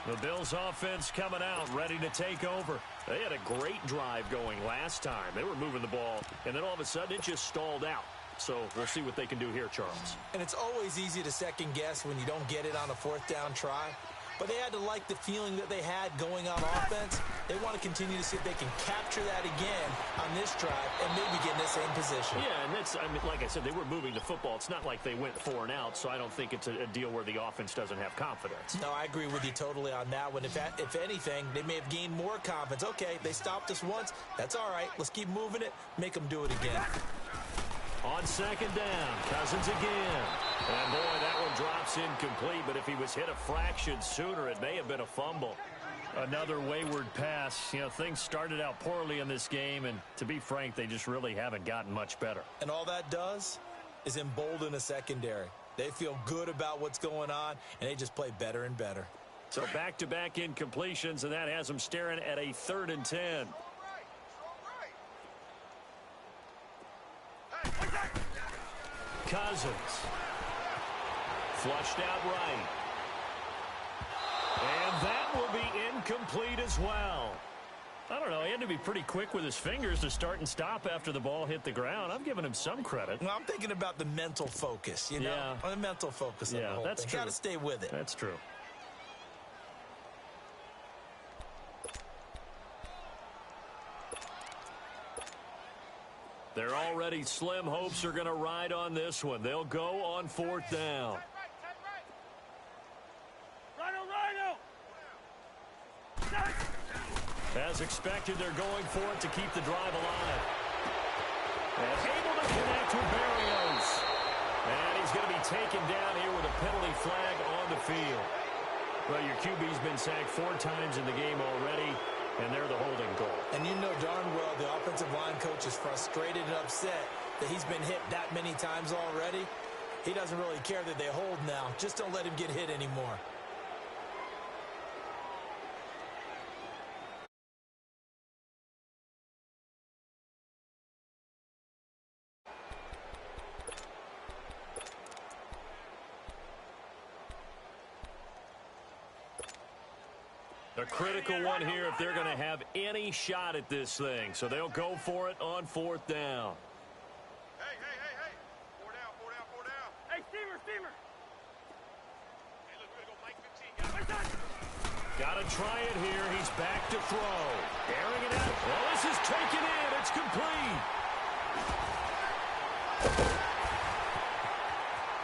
The Bills offense coming out, ready to take over. They had a great drive going last time. They were moving the ball, and then all of a sudden it just stalled out. So we'll see what they can do here, Charles. And it's always easy to second guess when you don't get it on a 4th down try. But they had to like the feeling that they had going on offense. They want to continue to see if they can capture that again on this drive and maybe get in the same position. Yeah, and that's, I mean, like I said, they were moving the football. It's not like they went 4 and out, so I don't think it's a deal where the offense doesn't have confidence. No, I agree with you totally on that one. If anything, they may have gained more confidence. Okay, they stopped us once. That's all right. Let's keep moving it. Make them do it again. On 2nd down, Cousins again. And boy, that one drops incomplete, but if he was hit a fraction sooner, it may have been a fumble. Another wayward pass. You know, things started out poorly in this game, and to be frank, they just really haven't gotten much better. And all that does is embolden a secondary. They feel good about what's going on, and they just play better and better. So back-to-back incompletions, and that has them staring at a 3rd and 10. Cousins. Flushed out right. And that will be incomplete as well. I don't know. He had to be pretty quick with his fingers to start and stop after the ball hit the ground. I'm giving him some credit. Well, I'm thinking about the mental focus, you know? The mental focus on the whole that's thing. true. Got to stay with it. That's true. Their already slim hopes are going to ride on this one. They'll go on 4th down. As expected, they're going for it to keep the drive alive. And able to connect with Berrios. And he's going to be taken down here with a penalty flag on the field. Well, your QB's been sacked 4 times in the game already, and they're the holding call. And you know darn well the offensive line coach is frustrated and upset that he's been hit that many times already. He doesn't really care that they hold now. Just don't let him get hit anymore. A critical one here if they're going to have any shot at this thing. So they'll go for it on 4th down. Hey. 4 down. Hey, steamer. Hey, look, we're going to go Mike 15. Got to try it here. He's back to throw. Airing it out. Well, this is taken in. It's complete.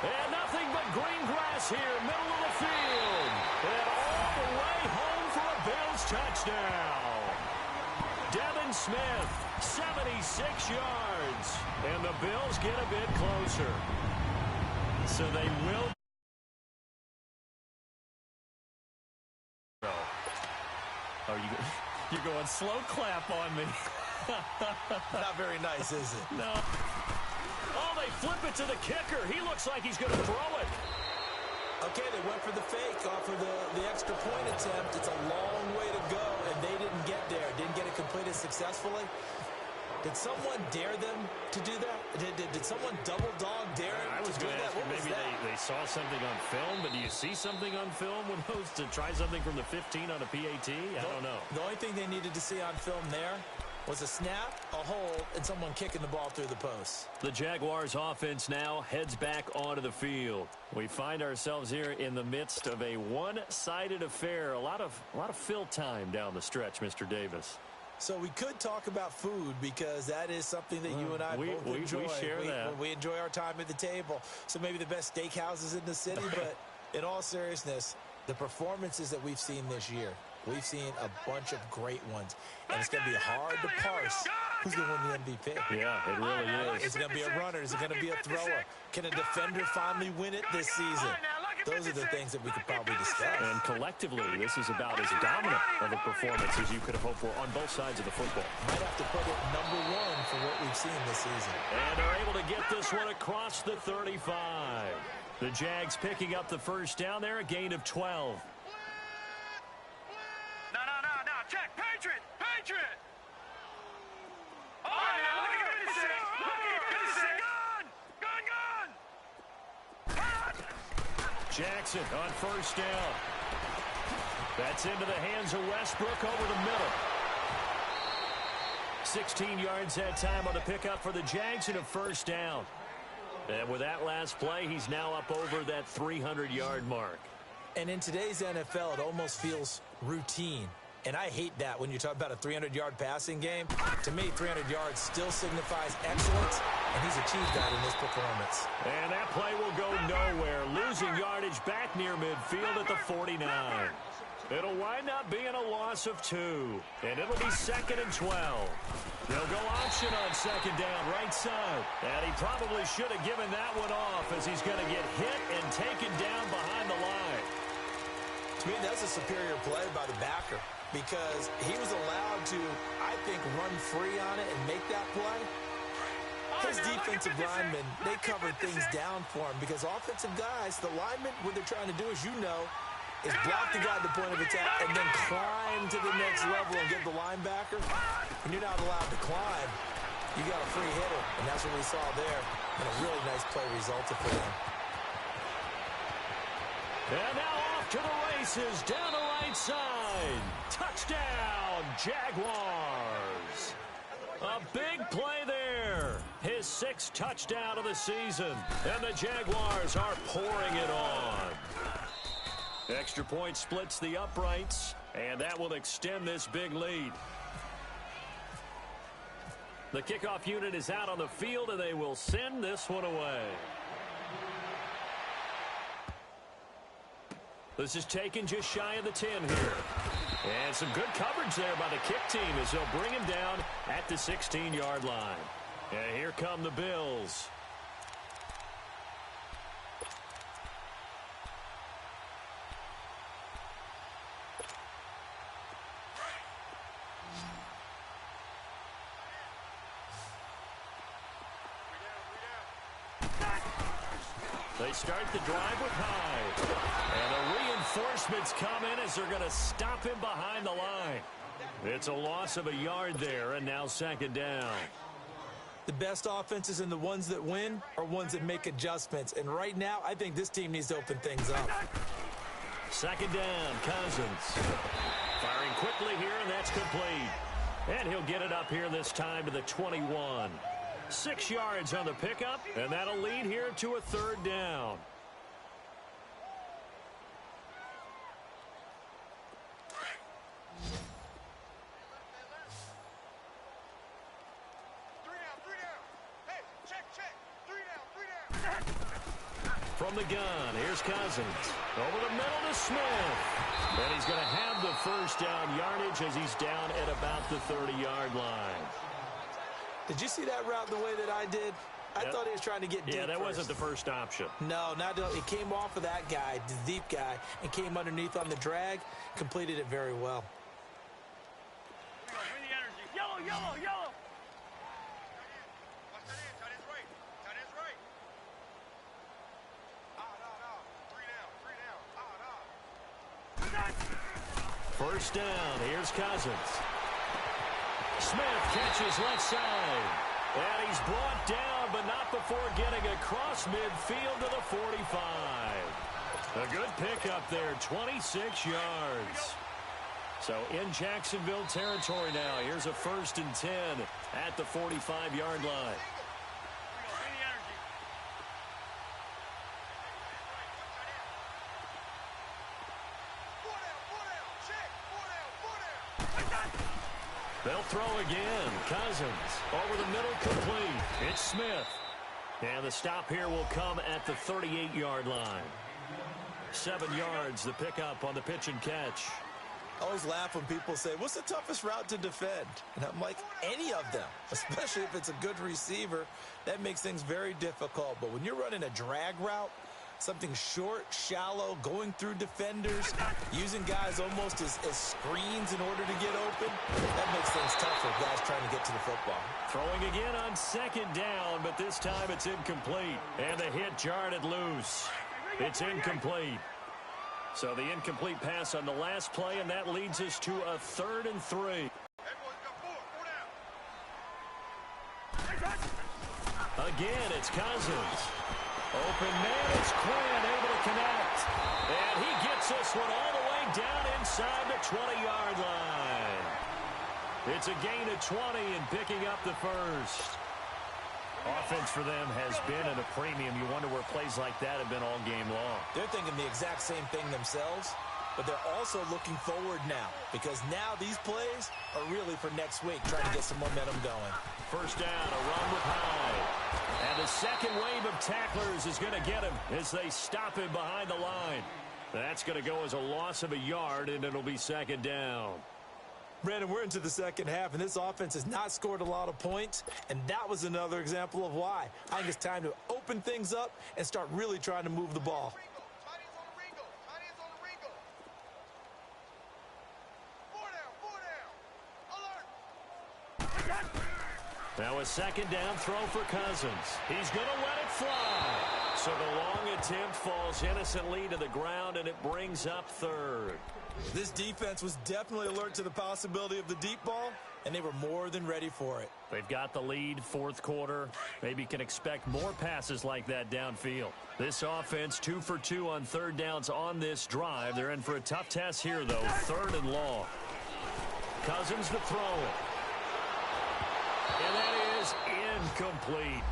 And nothing but green grass here, middle of the field. And all the way home for a Bills touchdown. Devin Smith, 76 yards. And the Bills get a bit closer. So they will. Oh, you're going slow clap on me. Not very nice, is it? No. Oh, they flip it to the kicker. He looks like he's going to throw it. Okay, they went for the fake off of the extra point attempt. It's a long way to go, and they didn't get there. Didn't get it completed successfully. Did someone dare them to do that? Did someone double dog dare them to do that? What was maybe that? they saw something on film, but do you see something on film when those to try something from the 15 on a PAT? I don't know. The only thing they needed to see on film there was a snap, a hold, and someone kicking the ball through the post. The Jaguars offense now heads back onto the field. We find ourselves here in the midst of a one-sided affair. A lot of fill time down the stretch, Mr. Davis. So we could talk about food because that is something that you and I both enjoy. We share that. We enjoy our time at the table. So maybe the best steakhouses in the city, but in all seriousness, the performances that we've seen this year, we've seen a bunch of great ones. And it's going to be hard to parse who's going to win the MVP. Yeah, it really is. Is it going to be a runner? Is it going to be a thrower? Can a defender finally win it this season? Those are the things that we could probably discuss. And collectively, this is about as dominant of a performance as you could have hoped for on both sides of the football. Might have to put it #1 for what we've seen this season. And they're able to get this one across the 35. The Jags picking up the first down there, a gain of 12. No. Check. Patriot. Oh, now look at this. Gun. Jackson on first down. That's into the hands of Westbrook over the middle. 16 yards that time on the pickup for the Jags and a first down. And with that last play, he's now up over that 300-yard mark. And in today's NFL, it almost feels routine. And I hate that when you talk about a 300-yard passing game. To me, 300 yards still signifies excellence, and he's achieved that in this performance. And that play will go nowhere, losing yardage back near midfield at the 49. It'll wind up being a loss of 2, and it'll be 2nd and 12. They'll go option on second down, right side. And he probably should have given that one off as he's going to get hit and taken down behind the line. To me, that's a superior play by the backer because he was allowed to, I think, run free on it and make that play. His defensive linemen, they covered things down for him because offensive guys, the linemen, what they're trying to do, as you know, is block the guy at the point of attack and then climb to the next level and get the linebacker. When you're not allowed to climb, you got a free hitter, and that's what we saw there. And a really nice play resulted for them. And now off to the races, down the right side. Touchdown, Jaguars. A big play there. His 6th touchdown of the season. And the Jaguars are pouring it on. Extra point splits the uprights, and that will extend this big lead. The kickoff unit is out on the field, and they will send this one away. This is taken just shy of the 10 here. And some good coverage there by the kick team as they'll bring him down at the 16-yard line. And here come the Bills. They start the drive with Hyde. And the reinforcements come in as they're going to stop him behind the line. It's a loss of a yard there, and now 2nd down. The best offenses and the ones that win are ones that make adjustments. And right now, I think this team needs to open things up. 2nd down, Cousins. Firing quickly here, and that's complete. And he'll get it up here this time to the 21. 6 yards on the pickup, and that'll lead here to a 3rd down. From the gun, here's Cousins. Over the middle to Smith. And he's going to have the first down yardage as he's down at about the 30-yard line. Did you see that route the way that I did? I thought he was trying to get deep. Yeah, that first. wasn't the first option. No, it came off of that guy, the deep guy, and came underneath on the drag, completed it very well. Bring the energy. Yellow. Tight end's right. Three down. First down, here's Cousins. Smith catches left side. And he's brought down, but not before getting across midfield to the 45. A good pickup there, 26 yards. So in Jacksonville territory now. Here's a 1st and 10 at the 45-yard line. They'll throw again. Cousins over the middle, complete. It's Smith. And the stop here will come at the 38-yard line. 7 yards, the pickup on the pitch and catch. I always laugh when people say, what's the toughest route to defend? And I'm like, any of them, especially if it's a good receiver. That makes things very difficult. But when you're running a drag route, something short, shallow, going through defenders, using guys almost as screens in order to get open, that makes things tough for guys trying to get to the football. Throwing again on 2nd down, but this time it's incomplete. And the hit jarred it loose. It's incomplete. So the incomplete pass on the last play, and that leads us to a 3rd and 3. Again, it's Cousins. Open man, it's Quinn able to connect. And he gets this one all the way down inside the 20-yard line. It's a gain of 20 and picking up the first. Offense for them has been at a premium. You wonder where plays like that have been all game long. They're thinking the exact same thing themselves, but they're also looking forward now because now these plays are really for next week, trying to get some momentum going. First down, a run with Hyde. And the second wave of tacklers is going to get him as they stop him behind the line. That's going to go as a loss of a yard, and it'll be 2nd down. Brandon, we're into the second half, and this offense has not scored a lot of points, and that was another example of why. I think it's time to open things up and start really trying to move the ball. Now a 2nd down throw for Cousins. He's going to let it fly. So the long attempt falls innocently to the ground, and it brings up 3rd. This defense was definitely alert to the possibility of the deep ball, and they were more than ready for it. They've got the lead, 4th quarter. Maybe can expect more passes like that downfield. This offense 2 for 2 on 3rd downs on this drive. They're in for a tough test here, though. 3rd and long. Cousins to throw it. And that is incomplete.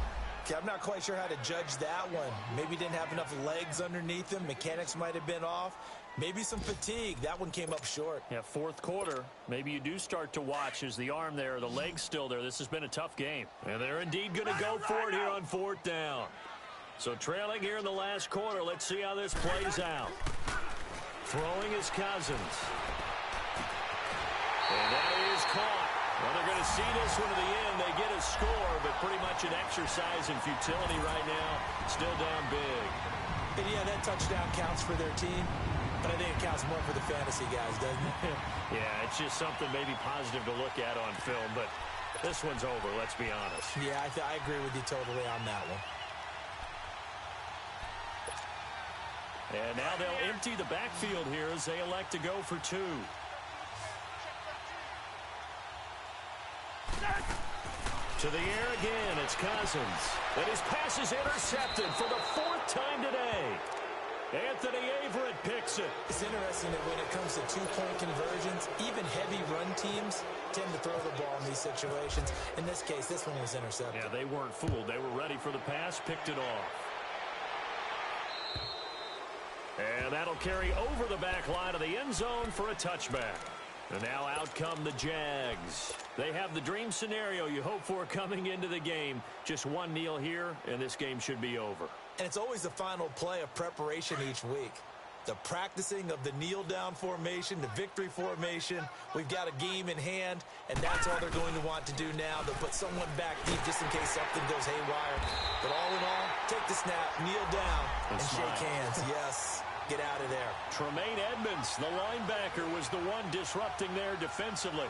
Okay, I'm not quite sure how to judge that one. Maybe didn't have enough legs underneath him. Mechanics might have been off. Maybe some fatigue. That one came up short. Yeah, 4th quarter. Maybe you do start to watch as the arm there, the leg's still there. This has been a tough game. And they're indeed going to go for it here on 4th down. So trailing here in the last quarter. Let's see how this plays out. Throwing is Cousins. And that is caught. Well, they're going to see this one to the end. They get a score, but pretty much an exercise in futility right now. Still down big. And yeah, that touchdown counts for their team, but I think it counts more for the fantasy guys, doesn't it? Yeah, it's just something maybe positive to look at on film, but this one's over, let's be honest. Yeah, I agree with you totally on that one. And now they'll empty the backfield here as they elect to go for 2. To the air again, it's Cousins. And his pass is intercepted for the 4th time today. Anthony Averett picks it. It's interesting that when it comes to two-point conversions, even heavy run teams tend to throw the ball in these situations. In this case, this one was intercepted. Yeah, they weren't fooled. They were ready for the pass, picked it off. And that'll carry over the back line of the end zone for a touchback. And now out come the Jags. They have the dream scenario you hope for coming into the game. Just one kneel here, and this game should be over. And it's always the final play of preparation each week. The practicing of the kneel-down formation, the victory formation. We've got a game in hand, and that's all they're going to want to do now. They'll put someone back deep just in case something goes haywire. But all in all, take the snap, kneel down, and shake hands. Yes. Get out of there. Tremaine Edmonds, the linebacker, was the one disrupting there defensively.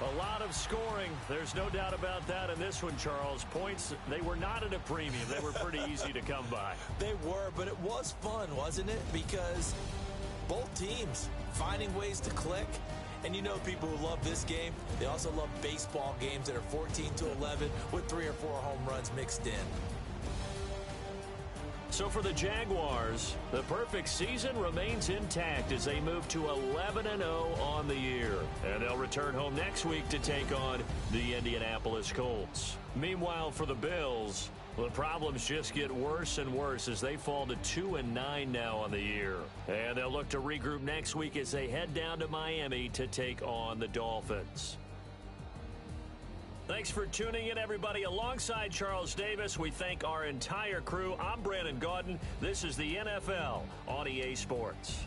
A lot of scoring. There's no doubt about that in this one, Charles. Points, they were not at a premium. They were pretty easy to come by. They were, but it was fun, wasn't it? Because both teams finding ways to click. And you know people who love this game, they also love baseball games that are 14-11 with 3 or 4 home runs mixed in. So for the Jaguars, the perfect season remains intact as they move to 11-0 on the year. And they'll return home next week to take on the Indianapolis Colts. Meanwhile, for the Bills, the problems just get worse and worse as they fall to 2-9 now on the year. And they'll look to regroup next week as they head down to Miami to take on the Dolphins. Thanks for tuning in, everybody. Alongside Charles Davis, we thank our entire crew. I'm Brandon Gaudin. This is the NFL on EA Sports.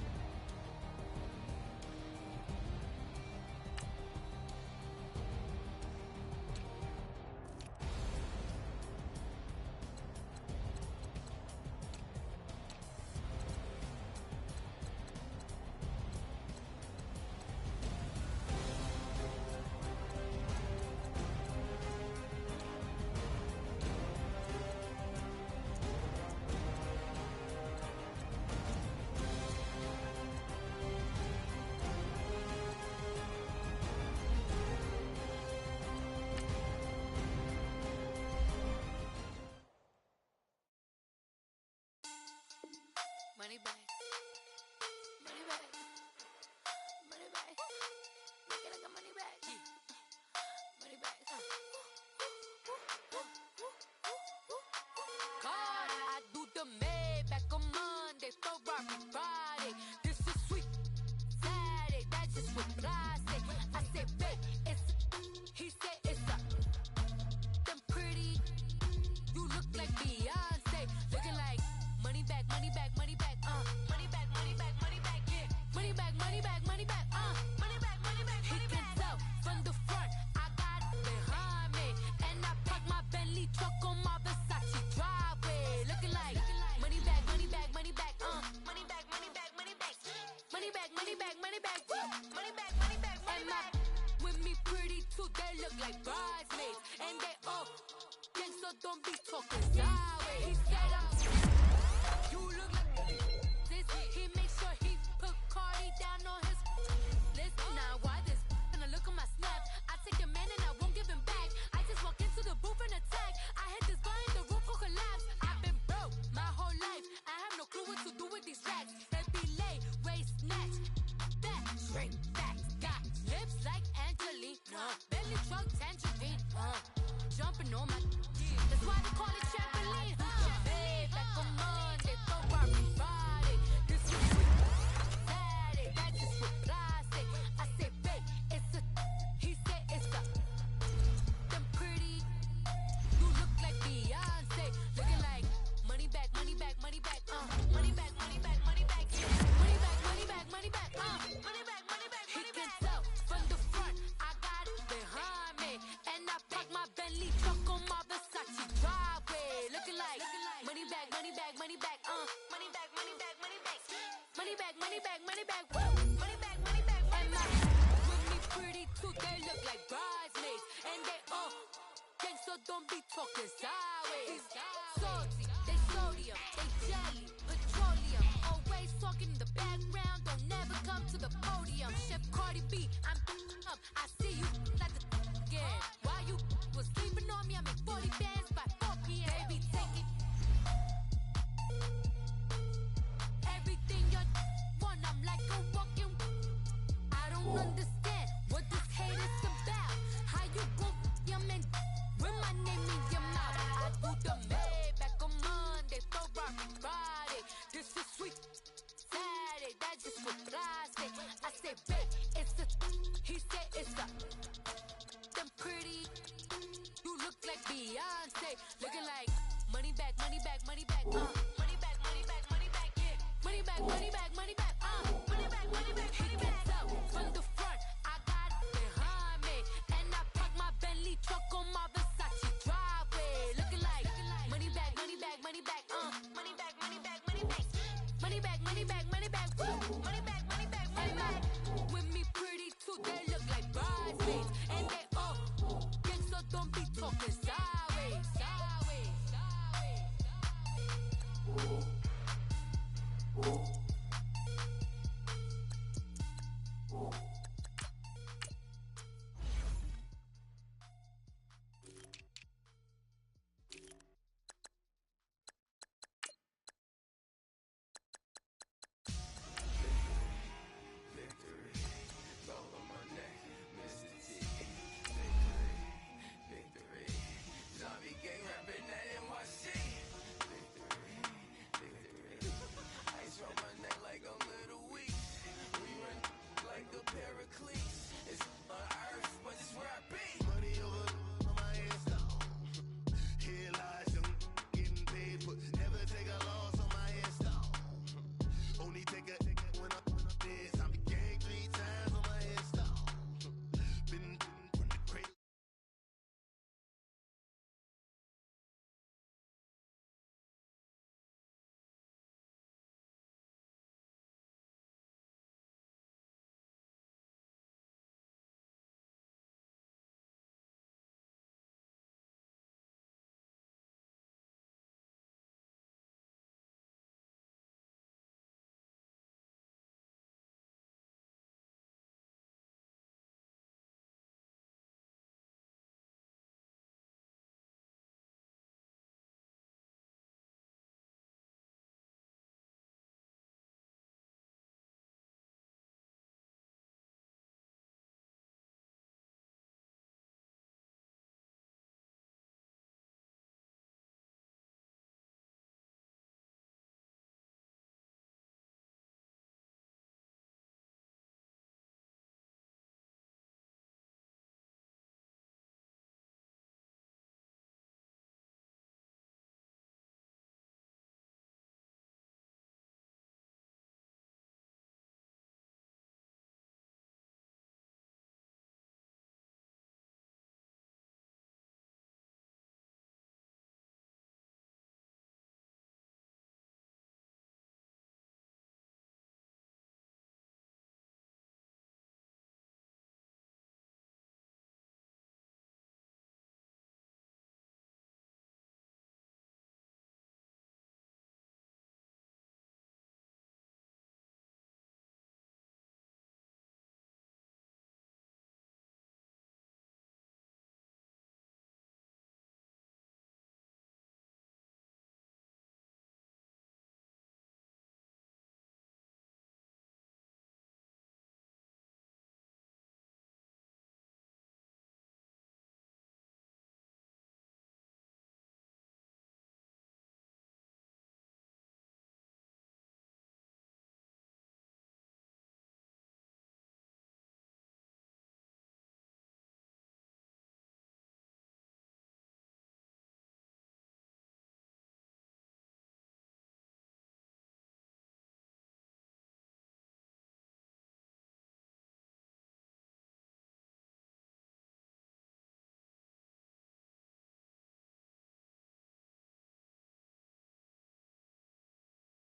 Money back. Money back. Money back. Make it like a money back. Money back. God, I do the Maybach on Monday, Ferrari Friday. This is sweet Saturday. That's just what I say. I say, babe, it's he said it's a them pretty. You look like Beyonce, looking like money back, money back, money back. Money back, money back, money back, yeah. Money back, money back, money back, money back, money back, money back. He can tell from the front, I got it behind me. And I park my Bentley truck on my Versace driveway. Looking like money back, money back, money back, money back, money back, money back. Money back, money back, money back, money back, money back, money back. With me pretty too, they look like bridesmaids. And they all gang, so don't be talking sideways. He said you look like this. He makes sure he put Cardi down on his list. Now why this? And I look at my snap. I take a man and I won't give him back. I just walk into the booth and attack. I hit this guy in the roof will collapse. I've been broke my whole life. I have no clue what to do with these racks. That be late, waist snatch, back, straight back. Got lips like Angelina, belly truck tangerine, jumping on my. That's why they call it trampoline. Babe, back on Monday, Ferrari Friday. This is Saturday, that's just what I say. I say, babe, it's a. He said it's a. Them pretty. You look like Beyonce, looking like money back, money back, money back, money back, money back, money back, money back, money back, money back, money back, money back. He can tell from the front, I got it behind me, and I park my Bentley truck on my Versace driveway. Looking like money back, money back, money back, money back, money back, money back, money back, money back, money back, money back, money back. And my with me pretty too, they look like bridesmaids, and they all gang, so don't be talking sideways. Salty, they sodium, they jelly, petroleum. Always talking in the background, don't never come to the podium. Chef Cardi B, I'm up. I see you like the again. Why you was sleeping on me? I make 40 bands by 4 p.m. Baby, take it. Everything you want, I'm like a walking. I don't understand what this hate is about. How you gon' your man with my name in your mouth? I do the Maybach on Monday, Ferrari Friday. This is sweet Saturday, that's just what I say. I say, babe, it's a. He said it's a. Them pretty. You look like Beyonce, looking like money back, money back, money back, money back, money back, money back, yeah. Money back, money back, money back, money back, money back. He can tell from the front, I got it behind me, and I park my Bentley truck on my Versace driveway. Looking like money back, money back, money back, money back, money back, money back, money back, money back, money back, money back, money back, money back. With me pretty too, they look like bridesmaids, and they